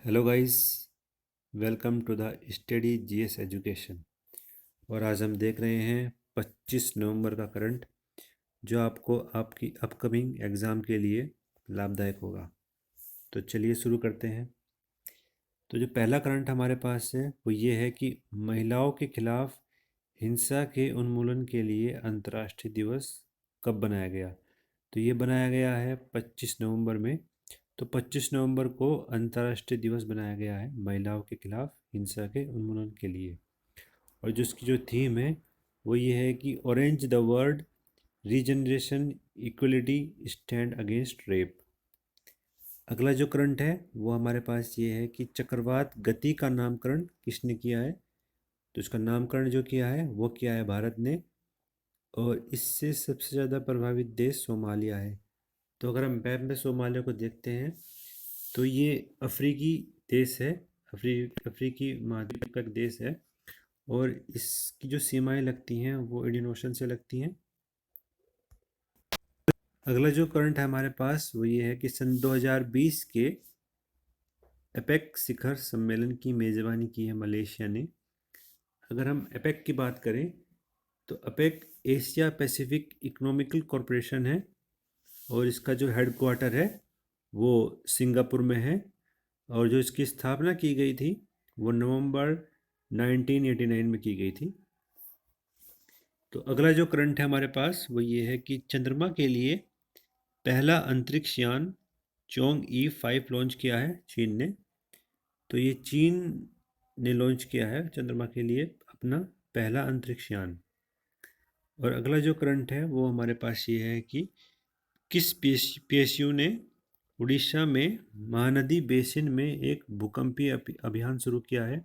Hello guys, welcome to the study GS education. और आज हम देख रहे हैं 25 नवंबर का करंट, जो आपको आपकी अपकमिंग एग्ज़ाम के लिए लाभदायक होगा। तो चलिए शुरू करते हैं। तो जो पहला करंट हमारे पास है वो ये है कि महिलाओं के खिलाफ हिंसा के उन्मूलन के लिए अंतर्राष्ट्रीय दिवस कब बनाया गया। तो ये बनाया गया है 25 नवंबर में। तो 25 नवंबर को अंतर्राष्ट्रीय दिवस बनाया गया है महिलाओं के खिलाफ हिंसा के उन्मूलन के लिए। और जो इसकी जो थीम है वो ये है कि orange the world, regeneration, equality, stand against rape. अगला जो करंट है वो हमारे पास ये है कि चक्रवात गति का नामकरण किसने किया है। तो इसका नामकरण जो किया है वो किया है भारत ने। और इससे सबसे ज़्यादा प्रभावित देश सोमालिया है। तो अगर हम मैप में सोमालिया को देखते हैं तो ये अफ्रीकी देश है। अफ्रीकी महाद्वीप का एक देश है। और इसकी जो सीमाएं लगती हैं वो इंडियन ओशन से लगती हैं। अगला जो करंट है हमारे पास वो ये है कि सन 2020 के एपेक शिखर सम्मेलन की मेज़बानी की है मलेशिया ने। अगर हम एपेक की बात करें तो APEC Asia Pacific economical corporation है। और इसका जो हेडक्वार्टर है वो सिंगापुर में है। और जो इसकी स्थापना की गई थी वो नवंबर 1989 में की गई थी। तो अगला जो करंट है हमारे पास वो ये है कि चंद्रमा के लिए पहला अंतरिक्ष यान चोंग E5 लॉन्च किया है चीन ने। तो ये चीन ने लॉन्च किया है चंद्रमा के लिए अपना पहला अंतरिक्ष यान। और अगला जो करंट है वो हमारे पास ये है कि किस पीएसयू ने उड़ीसा में महानदी बेसिन में एक भूकंपीय अभियान शुरू किया है।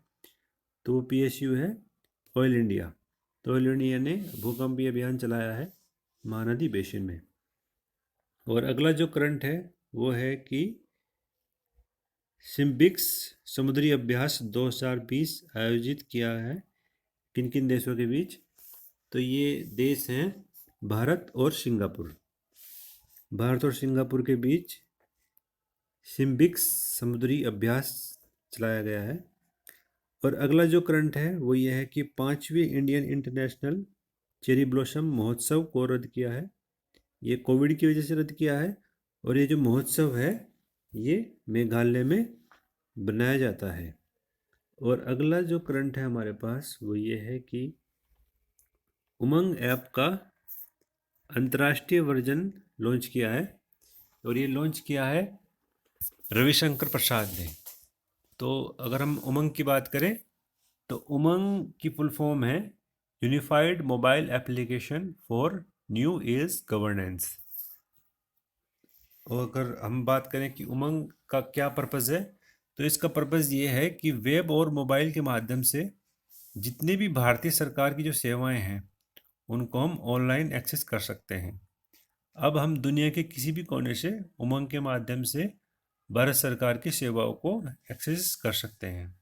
तो वो पीएसयू है ऑयल इंडिया। तो ऑयल इंडिया ने भूकंपीय अभियान चलाया है महानदी बेसिन में। और अगला जो करंट है वो है कि सिम्बिक्स समुद्री अभ्यास 2020 आयोजित किया है किन किन देशों के बीच। तो ये देश हैं भारत और सिंगापुर। भारत और सिंगापुर के बीच सिम्बिक्स समुद्री अभ्यास चलाया गया है। और अगला जो करंट है वो ये है कि 5वीं इंडियन इंटरनेशनल चेरी ब्लॉसम महोत्सव को रद्द किया है। ये कोविड की वजह से रद्द किया है। और ये जो महोत्सव है ये मेघालय में बनाया जाता है। और अगला जो करंट है हमारे पास वो ये है कि उमंग ऐप का अंतर्राष्ट्रीय वर्जन लॉन्च किया है। और ये लॉन्च किया है रविशंकर प्रसाद ने। तो अगर हम उमंग की बात करें तो उमंग की फुल फॉर्म है unified mobile application for new age governance. और अगर हम बात करें कि उमंग का क्या पर्पज़ है तो इसका पर्पज़ ये है कि वेब और मोबाइल के माध्यम से जितनी भी भारतीय सरकार की जो सेवाएं हैं उनको हम ऑनलाइन एक्सेस कर सकते हैं। अब हम दुनिया के किसी भी कोने से उमंग के माध्यम से भारत सरकार की सेवाओं को एक्सेस कर सकते हैं।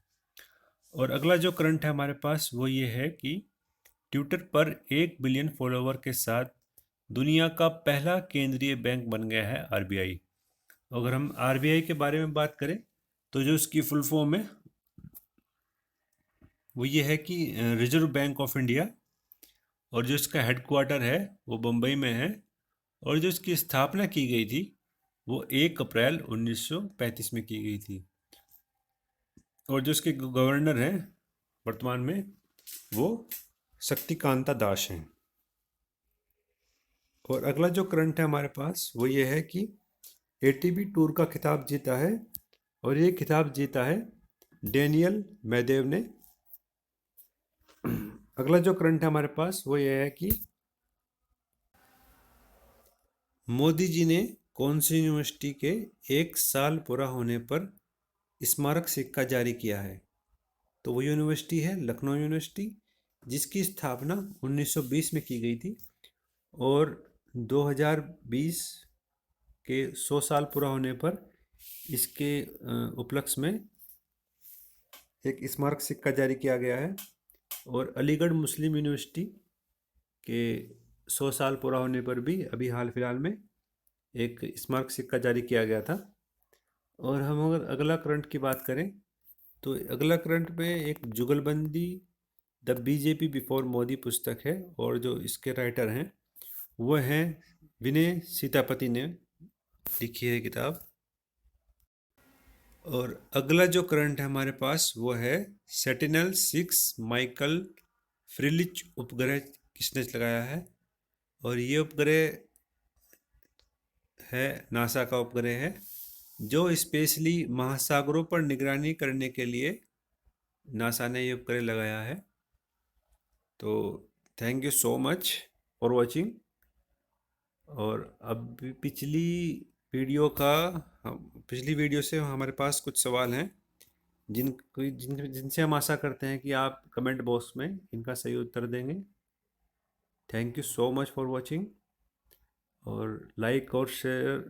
और अगला जो करंट है हमारे पास वो ये है कि ट्विटर पर 1 बिलियन फॉलोवर के साथ दुनिया का पहला केंद्रीय बैंक बन गया है आरबीआई। अगर हम आरबीआई के बारे में बात करें तो जो उसकी फुल फॉर्म है वो ये है कि रिजर्व बैंक ऑफ इंडिया। और जो इसका हेडक्वार्टर है वो बम्बई में है। और जो इसकी स्थापना की गई थी वो 1 अप्रैल 1935 में की गई थी। और जो इसके गवर्नर हैं वर्तमान में वो शक्तिकांता दास हैं। और अगला जो करंट है हमारे पास वो ये है कि एटीपी टूर का खिताब जीता है। और ये खिताब जीता है डेनियल मैदेव ने। अगला जो करंट है हमारे पास वो ये है कि मोदी जी ने कौन सी यूनिवर्सिटी के 1 साल पूरा होने पर स्मारक सिक्का जारी किया है। तो वो यूनिवर्सिटी है लखनऊ यूनिवर्सिटी, जिसकी स्थापना 1920 में की गई थी। और 2020 के 100 साल पूरा होने पर इसके उपलक्ष्य में एक स्मारक सिक्का जारी किया गया है। और अलीगढ़ मुस्लिम यूनिवर्सिटी के 100 साल पूरा होने पर भी अभी हाल फिलहाल में एक स्मारक सिक्का जारी किया गया था। और हम अगर अगला करंट की बात करें तो अगला करंट में एक जुगलबंदी द बीजेपी बिफोर मोदी पुस्तक है, और जो इसके राइटर हैं वो हैं विनय सीतापति ने लिखी है किताब। और अगला जो करंट है हमारे पास वो है सेटिनल 6 माइकल फ्रिलिच उपग्रह किसने लगाया है। और ये उपग्रह है नासा का उपग्रह है, जो स्पेशली महासागरों पर निगरानी करने के लिए नासा ने ये उपग्रह लगाया है। तो thank you so much for watching. और अब पिछली वीडियो का पिछली वीडियो से हमारे पास कुछ सवाल हैं जिनसे हम आशा करते हैं कि आप कमेंट बॉक्स में इनका सही उत्तर देंगे। Thank you so much for watching, और लाइक और शेयर